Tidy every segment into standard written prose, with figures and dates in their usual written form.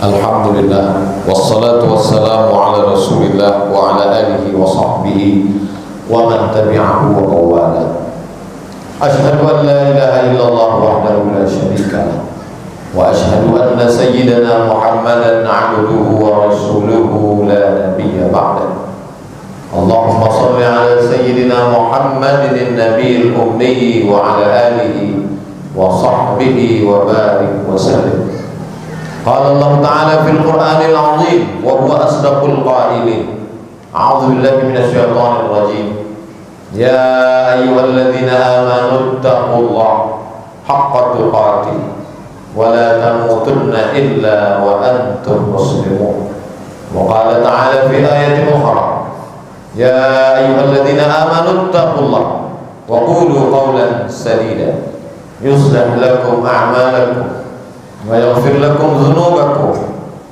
Alhamdulillah, wassalatu wassalamu ala rasulillah wa ala alihi wa sahbihi wa man tabi'ahu wa mawala. Ashhadu an la ilaha illallah wahdahu la syarika lah, wa ashhadu anna sayyidana Muhammadan abduhu wa rasuluhu la nabiyya ba'dah. Allahumma salli ala sayyidina Muhammadin nabiyil ummi wa ala alihi wa sahbihi wa barik wa sallim. Qala Allah Ta'ala fil Qur'anil Azim wa huwa asdaqul qailin. A'udzu billahi minasy syaithanir rajim. Ya ayyuhalladzina amanu taqullaha haqqa tuqatih wa la tamutunna illa wa antum muslimun. Wa qala ta'ala fi ayatin ukhra. Ya ayyuhalladzina amanu taqullaha wa qulu qawlan sadida yuslih lakum a'malakum wa yaghfir lakum dhunubakum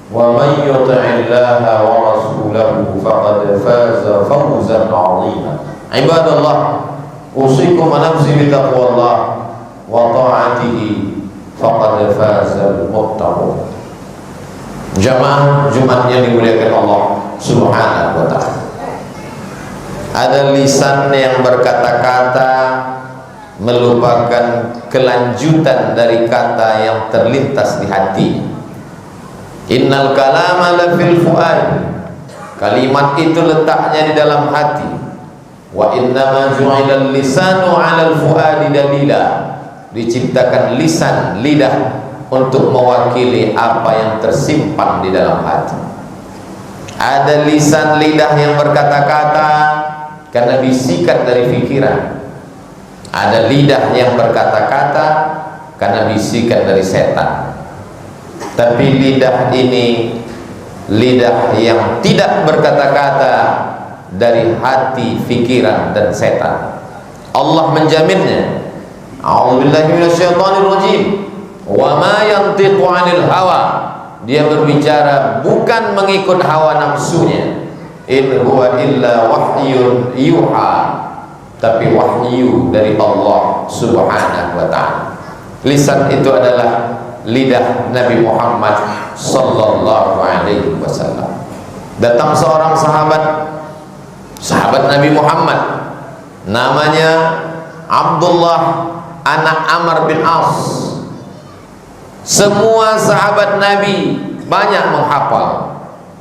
wa man yuti'illaha wa rasulahu faqad faza fawzan 'azima. Ibadallah, usikum wa nafsi bi taqwallah wa ta'atihi faqad fazal muttaqun. Jamaah Jumat yang dimuliakan Allah Subhanahu wa ta'ala. Ada lisan yang berkata-kata melupakan kelanjutan dari kata yang terlintas di hati. Innal kalama lafil fuad. Kalimat itu letaknya di dalam hati. Wa innama ju'ilal lisanu 'alal fuadi dalila. Diciptakan lisan, lidah untuk mewakili apa yang tersimpan di dalam hati. Ada lisan, lidah yang berkata-kata karena bisikan dari pikiran. Ada lidah yang berkata-kata karena bisikan dari setan. Tapi lidah ini lidah yang tidak berkata-kata dari hati, pikiran dan setan. Allah menjaminnya. A'udzubillahi minasyaitonir rajim. Wa ma yantiqu 'anil hawa. Dia berbicara bukan mengikut hawa nafsunya. In huwa illa wahyun yuha. Tapi wahyu dari Allah Subhanahu wa ta'ala. Lisan itu adalah lidah Nabi Muhammad sallallahu alaihi wasallam. Datang seorang sahabat Nabi Muhammad, namanya Abdullah anak Amr bin As. Semua sahabat Nabi banyak menghafal,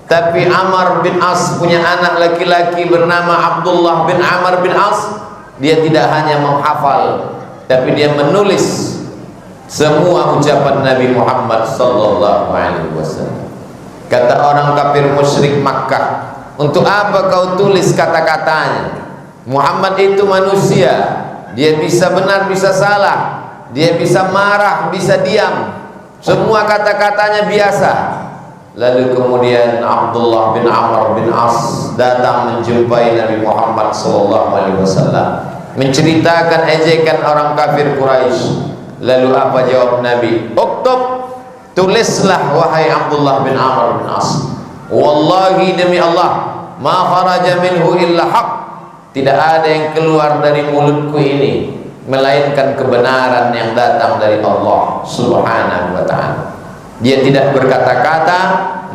tapi Amr bin As punya anak laki-laki bernama Abdullah bin Amr bin As. Dia tidak hanya menghafal, tapi dia menulis semua ucapan Nabi Muhammad sallallahu alaihi wasallam. Kata orang kafir musyrik Makkah, untuk apa kau tulis kata-katanya? Muhammad itu manusia, dia bisa benar bisa salah, dia bisa marah bisa diam, semua kata-katanya biasa. Lalu kemudian Abdullah bin Amr bin As datang menjumpai Nabi Muhammad sallallahu alaihi wasallam, menceritakan ejekan orang kafir Quraisy. Lalu apa jawab Nabi? Uktub, tulislah wahai Abdullah bin Amr bin As. Wallahi demi Allah, ma kharaja minhu illa haq. Tidak ada yang keluar dari mulutku ini melainkan kebenaran yang datang dari Allah Subhanahu wa ta'ala. Dia tidak berkata-kata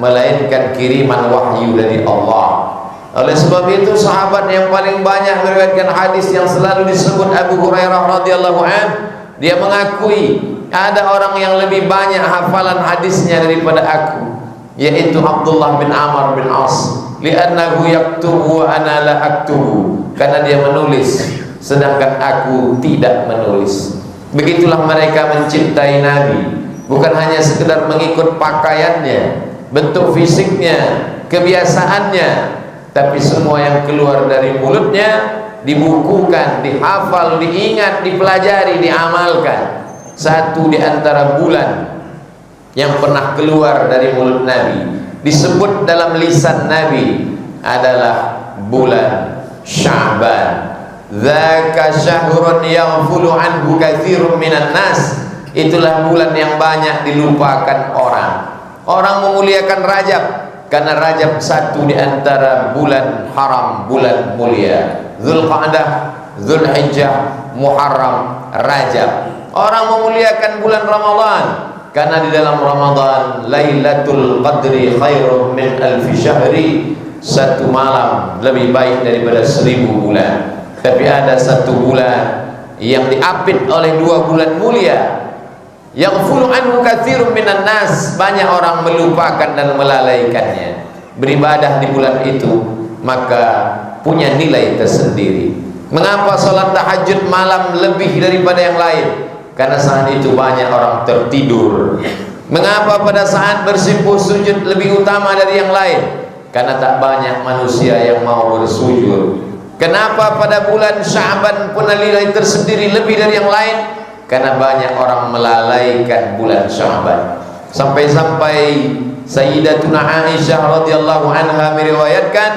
melainkan kiriman wahyu dari Allah. Oleh sebab itu sahabat yang paling banyak meriwayatkan hadis yang selalu disebut Abu Hurairah radhiyallahu anhu, dia mengakui ada orang yang lebih banyak hafalan hadisnya daripada aku, yaitu Abdullah bin Amr bin As. Li'annahu yaktubu wa ana la aktubu. Karena dia menulis sedangkan aku tidak menulis. Begitulah mereka mencintai Nabi. Bukan hanya sekedar mengikut pakaiannya, bentuk fisiknya, kebiasaannya, tapi semua yang keluar dari mulutnya dibukukan, dihafal, diingat, dipelajari, diamalkan. Satu di antara bulan yang pernah keluar dari mulut Nabi, disebut dalam lisan Nabi, adalah bulan Sya'ban. Dzaka syahrun yaghfulu anhu katsirun minan nas. Itulah bulan yang banyak dilupakan orang. Orang memuliakan Rajab karena Rajab satu di antara bulan haram, bulan mulia. Dzulqa'dah, Dzulhijjah, Muharram, Rajab. Orang memuliakan bulan Ramadan karena di dalam Ramadan Lailatul Qadri khairum min alfi syahri, satu malam lebih baik daripada 1000 bulan. Tapi ada satu bulan yang diapit oleh 2 bulan mulia, yaghfulu anhu katsirun minan nas, banyak orang melupakan dan melalaikannya. Beribadah di bulan itu maka punya nilai tersendiri. Mengapa salat tahajud malam lebih daripada yang lain? Karena saat itu banyak orang tertidur. Mengapa pada saat bersimpuh sujud lebih utama dari yang lain? Karena tak banyak manusia yang mau bersujud. Kenapa pada bulan Sya'ban punya nilai tersendiri lebih dari yang lain? Karena banyak orang melalaikan bulan Sya'ban. Sampai-sampai Sayyidatuna Aisyah radhiyallahu anha meriwayatkan,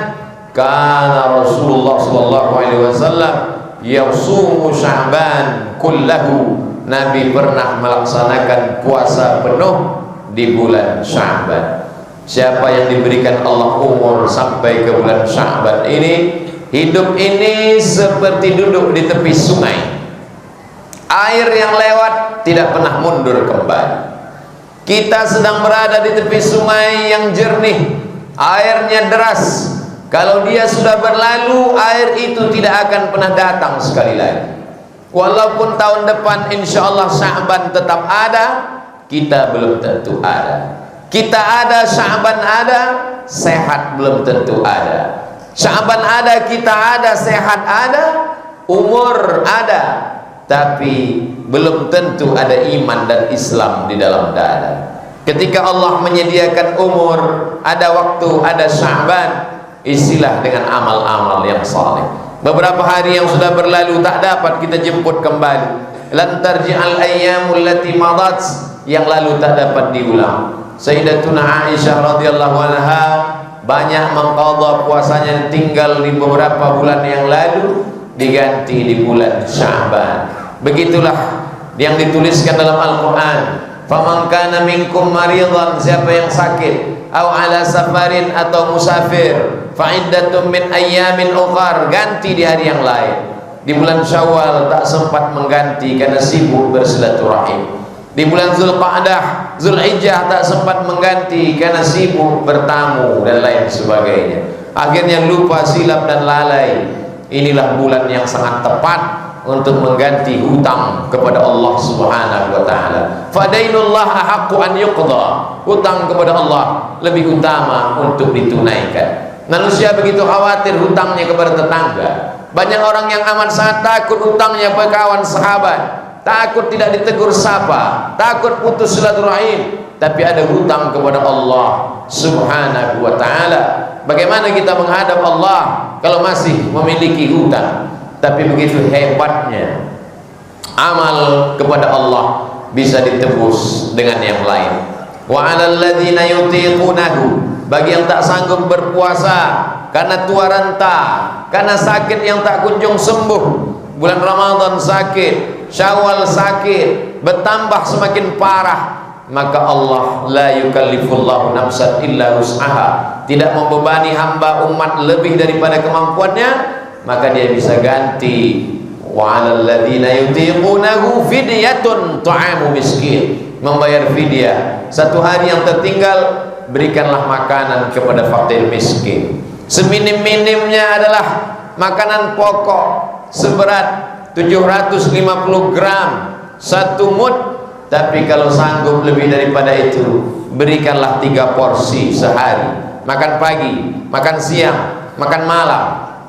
kana Rasulullah sallallahu alaihi wasallam yasumu Sya'ban kullahu, Nabi pernah melaksanakan puasa penuh di bulan Sya'ban. Siapa yang diberikan Allah umur sampai ke bulan Sya'ban ini, hidup ini seperti duduk di tepi sungai. Air yang lewat tidak pernah mundur kembali. Kita sedang berada di tepi sungai yang jernih, airnya deras. Kalau dia sudah berlalu, air itu tidak akan pernah datang sekali lagi. Walaupun tahun depan insya Allah Sya'ban tetap ada, kita belum tentu ada. Kita ada, Sya'ban ada, sehat belum tentu ada. Sya'ban ada, kita ada, sehat ada, umur ada, tapi belum tentu ada iman dan Islam di dalam dada. Ketika Allah menyediakan umur, ada waktu, ada Sya'ban, isilah dengan amal-amal yang saleh. Beberapa hari yang sudah berlalu tak dapat kita jemput kembali. Lan tarji'al ayyamul lati madat, yang lalu tak dapat diulang. Sayyidatuna Aisyah radhiyallahu anha banyak mengqadha puasanya tinggal di beberapa bulan yang lalu diganti di bulan Sya'ban. Begitulah yang dituliskan dalam Al-Quran. Faman kana minkum maridan, siapa yang sakit, au ala safarin, atau musafir, fa'iddatun min ayyamin ukhar, ganti di hari yang lain. Di bulan Syawal tak sempat mengganti karena sibuk bersilaturahim. Di bulan Zulqa'dah, Zulhijjah tak sempat mengganti karena sibuk bertamu dan lain sebagainya. Akhirnya lupa, silap dan lalai. Inilah bulan yang sangat tepat untuk mengganti hutang kepada Allah Subhanahu wa taala. Fadainullah ahaqqu an yuqda. Hutang kepada Allah lebih utama untuk ditunaikan. Manusia begitu khawatir hutangnya kepada tetangga. Banyak orang yang amat sangat takut hutangnya pada kawan sahabat, takut tidak ditegur sapa, takut putus silaturahim, tapi ada hutang kepada Allah Subhanahu wa taala. Bagaimana kita menghadap Allah kalau masih memiliki hutang? Tapi begitu hebatnya amal kepada Allah bisa ditebus dengan yang lain. Wa 'alal ladzina yutiqunahu, bagi yang tak sanggup berpuasa karena tua renta, karena sakit yang tak kunjung sembuh. Bulan Ramadan sakit, Syawal sakit, bertambah semakin parah, maka Allah la yukallifullahu nafsan illa wus'aha, tidak membebani hamba umat lebih daripada kemampuannya, maka dia bisa ganti. Wa 'alal ladzina yutiqunahu fidyatun ta'amu miskin, membayar fidyah. Satu hari yang tertinggal berikanlah makanan kepada fakir miskin. Seminim-minimnya adalah makanan pokok seberat 750 gram, 1 mud. Tapi kalau sanggup lebih daripada itu, berikanlah 3 porsi sehari. Makan pagi, makan siang, makan malam.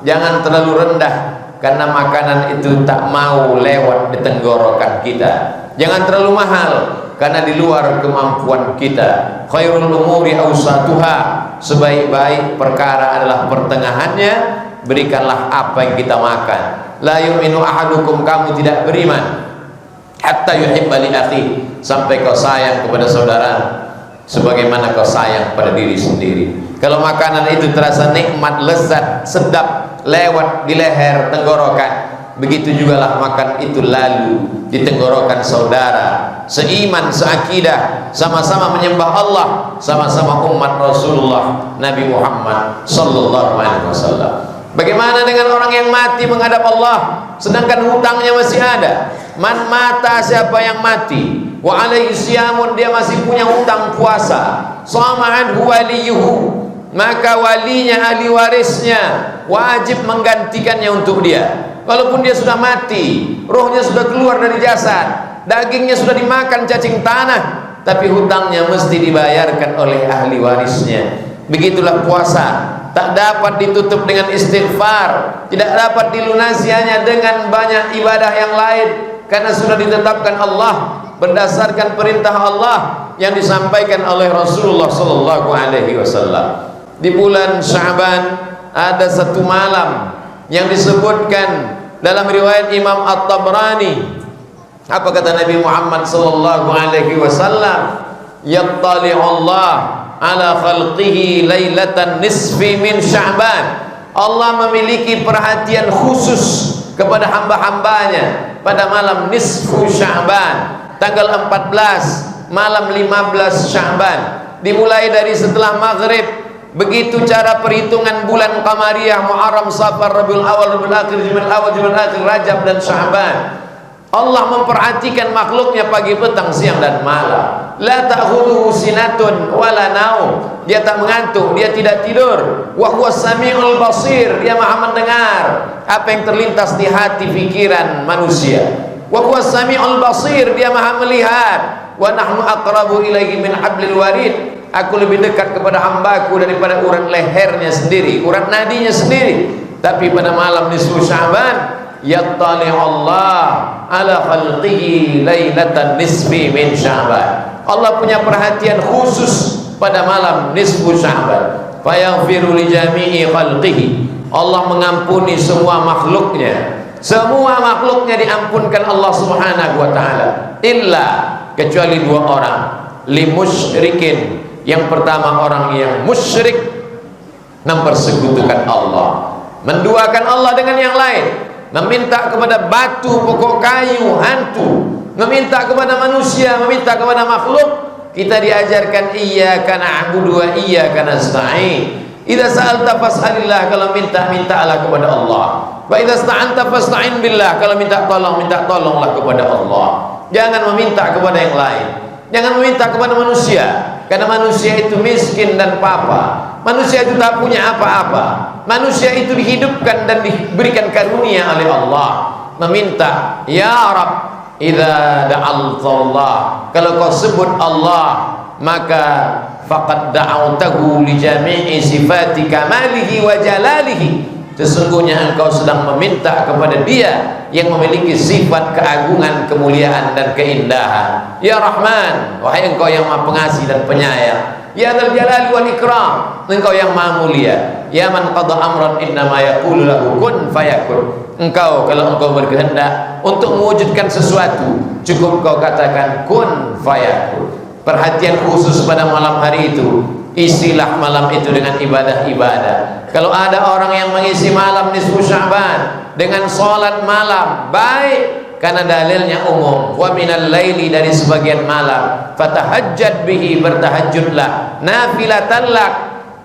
Jangan terlalu rendah, karena makanan itu tak mau lewat di tenggorokan kita. Jangan terlalu mahal, karena di luar kemampuan kita. Khairul umuri awsatuha, sebaik-baik perkara adalah pertengahannya. Berikanlah apa yang kita makan. La yu'minu ahadukum, kamu tidak beriman hatta yuhibba li akhi, sampai kau sayang kepada saudara sebagaimana kau sayang pada diri sendiri. Kalau makanan itu terasa nikmat, lezat, sedap, lewat di leher, tenggorokan, begitu jugalah makan itu lalu di tenggorokan saudara seiman, seakidah, sama-sama menyembah Allah, sama-sama umat Rasulullah Nabi Muhammad sallallahu alaihi wasallam. Bagaimana dengan orang yang mati menghadap Allah? sedangkan hutangnya masih ada. Man mata, siapa yang mati, wa alaihi siyamun, dia masih punya hutang puasa, sama'an waliyuhu, maka walinya, ahli warisnya wajib menggantikannya untuk dia. Walaupun dia sudah mati, rohnya sudah keluar dari jasad, dagingnya sudah dimakan cacing tanah, tapi hutangnya mesti dibayarkan oleh ahli warisnya. Begitulah puasa, tak dapat ditutup dengan istighfar, tidak dapat dilunasi hanya dengan banyak ibadah yang lain, karena sudah ditetapkan Allah berdasarkan perintah Allah yang disampaikan oleh Rasulullah sallallahu alaihi wasallam. Di bulan Sya'ban ada satu malam yang disebutkan dalam riwayat Imam At-Tabrani. Apa kata Nabi Muhammad sallallahu alaihi wasallam? Yattali'u Allah ala khalqihi lailatan nisfi min Sya'ban. Allah memiliki perhatian khusus kepada hamba-hambanya pada malam nisfu Sya'ban, tanggal 14 malam 15 Sya'ban, dimulai dari setelah maghrib. Begitu cara perhitungan bulan Qamariyah, Muharram, Safar, Rabiul Awal, Rabiul Akhir, Jumadil Awal, Jumadil Akhir, Rajab dan Sya'ban. Allah memperhatikan makhluknya pagi, petang, siang dan malam. La ta'khudhuhu sinatun wala naum. Dia tak mengantuk, dia tidak tidur. Wa huwas samiul basir, dia Maha mendengar apa yang terlintas di hati pikiran manusia. Wa huwas samiul basir, dia Maha melihat. Wa nahnu aqrabu ilaihi min hablil warid. Aku lebih dekat kepada hambaku daripada urat lehernya sendiri, urat nadinya sendiri. Tapi pada malam nisfu Sya'ban, yattali'u Allah ala khalqihi lailatan nisfi min Sya'ban. Allah punya perhatian khusus pada malam nisfu Sya'ban. Fayaghfiru li jami'i khalqihi. Allah mengampuni semua makhluknya. Semua makhluknya diampunkan Allah Subhanahu wa taala, illa, kecuali dua orang, li musyrikin. Yang pertama, orang yang musyrik, mempersekutukan Allah, menduakan Allah dengan yang lain, meminta kepada batu, pokok kayu, hantu, meminta kepada manusia, meminta kepada makhluk. Kita diajarkan iyyaka na'budu wa iyyaka nasta'in. Idza sa'alta fas'alillah, kalau minta, mintalah kepada Allah. Wa idza sta'anta fasta'in billah, kalau minta tolong, minta tolonglah kepada Allah. Jangan meminta kepada yang lain, jangan meminta kepada manusia, karena manusia itu miskin dan papa. Manusia itu tak punya apa-apa. Manusia itu dihidupkan dan diberikan karunia oleh Allah. Meminta, ya Rab, idza da'altallah, kalau kau sebut Allah, maka faqad da'awtahu li jami'i sifati kamalihi wa jalalihi. Sesungguhnya engkau sedang meminta kepada Dia yang memiliki sifat keagungan, kemuliaan dan keindahan. Ya Rahman, wahai engkau yang Maha Pengasih dan Penyayang. Ya Dzal Jalali wal Ikram, engkau yang Maha Mulia. Ya man qada amran innama yaqulu lahu kun fayakun. Engkau, kalau engkau berkehendak untuk mewujudkan sesuatu, cukup kau katakan kun fayakun. Perhatian khusus pada malam hari itu, isilah malam itu dengan ibadah-ibadah. Kalau ada orang yang mengisi malam nisfu Sya'ban dengan salat malam, baik, karena dalilnya umum. Wa minal laili, dari sebagian malam, fatahajjad bihi, bertahajudlah, nafilatan lak,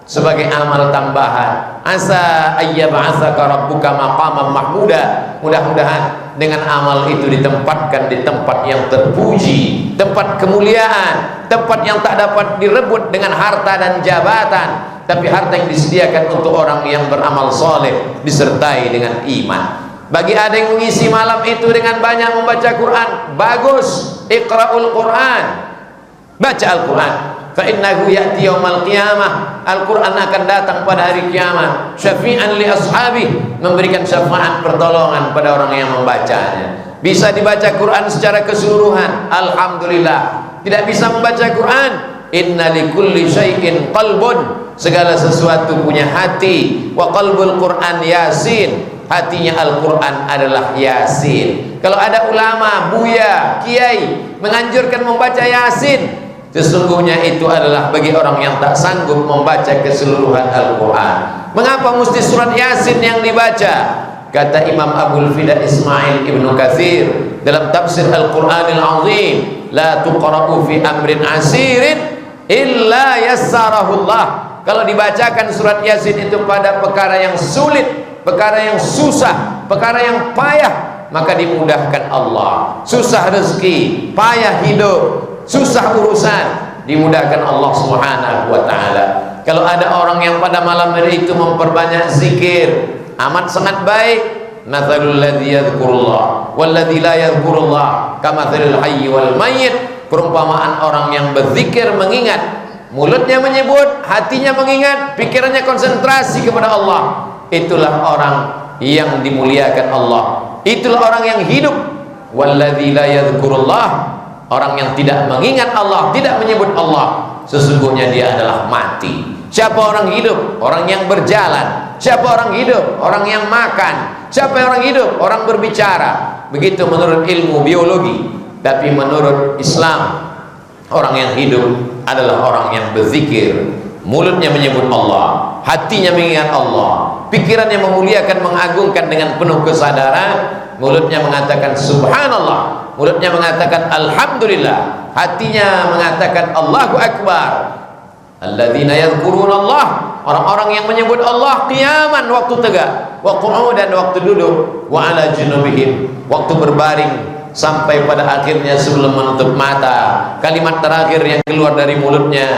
sebagai amal tambahan. Asa ayyab'atsaka rabbuka maqaman mahmuda. Mudah-mudahan dengan amal itu ditempatkan di tempat yang terpuji, tempat kemuliaan, tempat yang tak dapat direbut dengan harta dan jabatan, tapi harta yang disediakan untuk orang yang beramal soleh disertai dengan iman. Bagi ada yang mengisi malam itu dengan banyak membaca Quran, bagus. Iqra'ul Quran, baca Al-Quran. Fa innahu ya'ti yaumal qiyamah, Al-Quran akan datang pada hari kiamat, syafi'an li ashabi, memberikan syafaat pertolongan pada orang yang membacanya. Bisa dibaca Quran secara keseluruhan, alhamdulillah. Tidak bisa membaca Quran, inna likulli syai'in qalbun, segala sesuatu punya hati. Wa qalbul Quran Yasin, hatinya Al-Quran adalah Yasin. Kalau ada ulama, buya, kiai menganjurkan membaca Yasin, sesungguhnya itu adalah bagi orang yang tak sanggup membaca keseluruhan Al-Quran. Mengapa mesti surat Yasin yang dibaca? Kata Imam Abul Fida Ismail Ibnu Katsir dalam tafsir Al-Quranil Azim, la tuqra'u fi amrin asirin illa yassarahullah. Kalau dibacakan surat Yasin itu pada perkara yang sulit, perkara yang susah, perkara yang payah, maka dimudahkan Allah. Susah rezeki, payah hidup, susah urusan, dimudahkan Allah Subhanahu wa ta'ala. Kalau ada orang yang pada malam hari itu memperbanyak zikir, amat sangat baik. Mathalul ladzi yadhkurullah wal ladzi la yadhkurullah kamathalil hayyi wal mayyit. Perumpamaan orang yang berzikir, mengingat, mulutnya menyebut, hatinya mengingat, pikirannya konsentrasi kepada Allah. Itulah orang yang dimuliakan Allah. Itulah orang yang hidup. Walladzi la yadhkurullah, orang yang tidak mengingat Allah, tidak menyebut Allah, sesungguhnya dia adalah mati. Siapa orang hidup? Orang yang berjalan. Siapa orang hidup? Orang yang makan. Siapa orang hidup? Orang berbicara. Begitu menurut ilmu biologi. Tapi menurut Islam, orang yang hidup adalah orang yang berzikir, mulutnya menyebut Allah, hatinya mengingat Allah, pikirannya memuliakan, mengagungkan dengan penuh kesadaran, mulutnya mengatakan subhanallah, mulutnya mengatakan alhamdulillah, hatinya mengatakan Allahu akbar. Alladzina yadhkurunallah, orang-orang yang menyebut Allah qiyaman, waktu tegak, wa qu'udan, waktu duduk, wa ala junubihim, waktu berbaring, sampai pada akhirnya sebelum menutup mata, kalimat terakhir yang keluar dari mulutnya,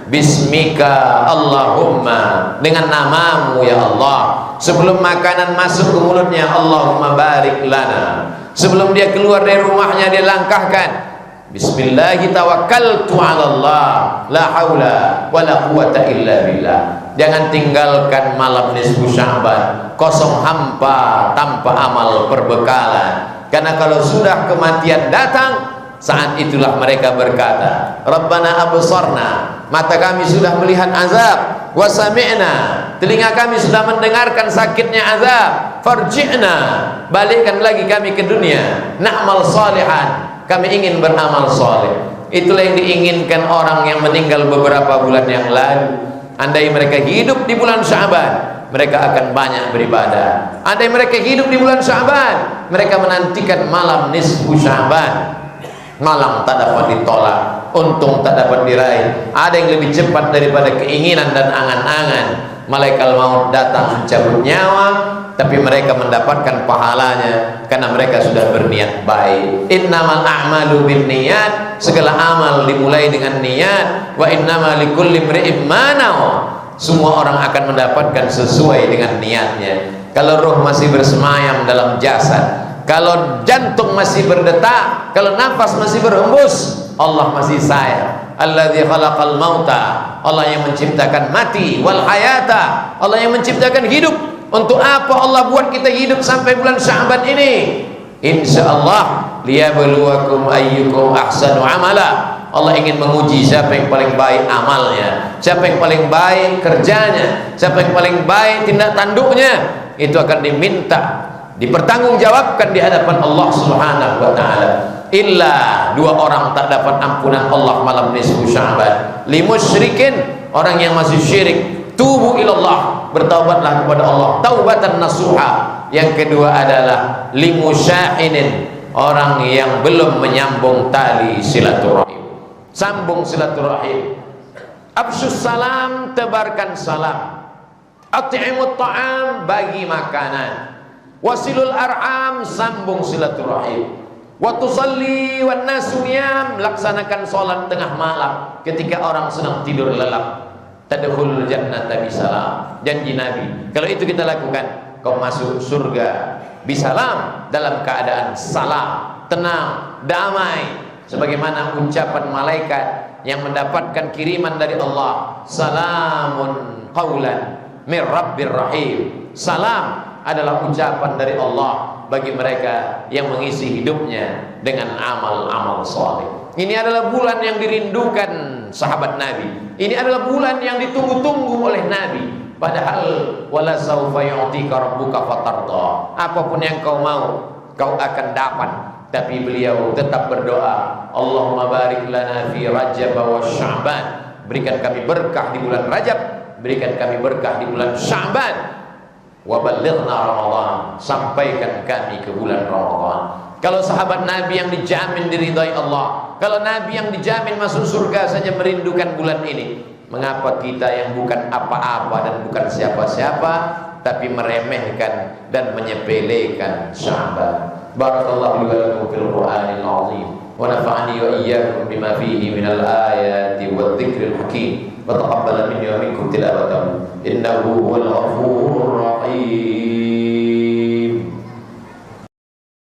bismika Allahumma, dengan namamu ya Allah. Sebelum makanan masuk ke mulutnya, Allahumma barik lana. Sebelum dia keluar dari rumahnya, dia langkahkan bismillahi tawakkaltu ala Allah, la haula wala quwata illa billah. Jangan tinggalkan malam nisfu Sya'ban kosong hampa tanpa amal perbekalan. Karena kalau sudah kematian datang, saat itulah mereka berkata, Rabbana absarna, mata kami sudah melihat azab, wa sami'na, telinga kami sudah mendengarkan sakitnya azab, farji'na, balikkan lagi kami ke dunia, na'mal salihan, kami ingin beramal saleh. Itulah yang diinginkan orang yang meninggal beberapa bulan yang lalu. Andai mereka hidup di bulan Sya'ban, mereka akan banyak beribadah. Andai mereka hidup di bulan Sya'ban, mereka menantikan malam nisfu Sya'ban. Malam tak dapat ditolak, untung tak dapat diraih. Ada yang lebih cepat daripada keinginan dan angan-angan. Malaikat maut datang mencabut nyawa, tapi mereka mendapatkan pahalanya karena mereka sudah berniat baik. Innamal a'malu binniyat, segala amal dimulai dengan niat. Wa innamal likulli imri'in ma nawa, semua orang akan mendapatkan sesuai dengan niatnya. Kalau roh masih bersemayam dalam jasad, kalau jantung masih berdetak, kalau nafas masih berhembus, Allah masih sayang. Alladzi khalaqal mauta, Allah yang menciptakan mati, wal hayata, Allah yang menciptakan hidup. Untuk apa Allah buat kita hidup sampai bulan Sya'ban ini? Insyaallah liyabluwakum ayyukum ahsanu amala. Allah ingin menguji siapa yang paling baik amalnya, siapa yang paling baik kerjanya, siapa yang paling baik tindak tanduknya. Itu akan diminta, dipertanggungjawabkan di hadapan Allah Subhanahu wa ta'ala. Illa dua orang tak dapat ampunan Allah malam nisfu Sya'ban. Limusyrikin, orang yang masih syirik, tubu ilallah, bertaubatlah kepada Allah, taubatan nasuha. Yang kedua adalah limusyahinin, orang yang belum menyambung tali silaturahim. Sambung silaturahim. Absyus salam, tebarkan salam. At'imut ta'am, bagi makanan. Wasilul arham, sambung silaturahim. Wa tusalli wan nasu niyam, laksanakan salat tengah malam ketika orang sedang tidur lelap. Tadkhulul jannata bisalam, janji Nabi. Kalau itu kita lakukan, kau masuk surga bisalam, dalam keadaan salam, tenang, damai. Sebagaimana ucapan malaikat yang mendapatkan kiriman dari Allah, salamun qaulan mir rabbir rahim. Salam adalah ucapan dari Allah bagi mereka yang mengisi hidupnya dengan amal-amal saleh. Ini adalah bulan yang dirindukan sahabat Nabi. Ini adalah bulan yang ditunggu-tunggu oleh Nabi. Padahal wala saufa yu'tika rabbuka fatarda, apapun yang kau mau kau akan dapat. Tapi beliau tetap berdoa, Allahumma barik lana fi Rajab wa Sya'ban, berikan kami berkah di bulan Rajab, berikan kami berkah di bulan Sya'ban. Wa ballighna Ramadan, sampaikan kami ke bulan Ramadan. Kalau sahabat Nabi yang dijamin diridhai Allah, kalau Nabi yang dijamin masuk surga saja merindukan bulan ini, mengapa kita yang bukan apa-apa dan bukan siapa-siapa tapi meremehkan dan menyepelekan Sya'ban. Barakallahu li wa lakum fil Qur'anil azim wa nafa'ani wa iyyakum bima fihi minal ayati wadh-dhikril hakim wa taqabbala minni wa minkum tilawatahu innahu huwal ghafurur rahim.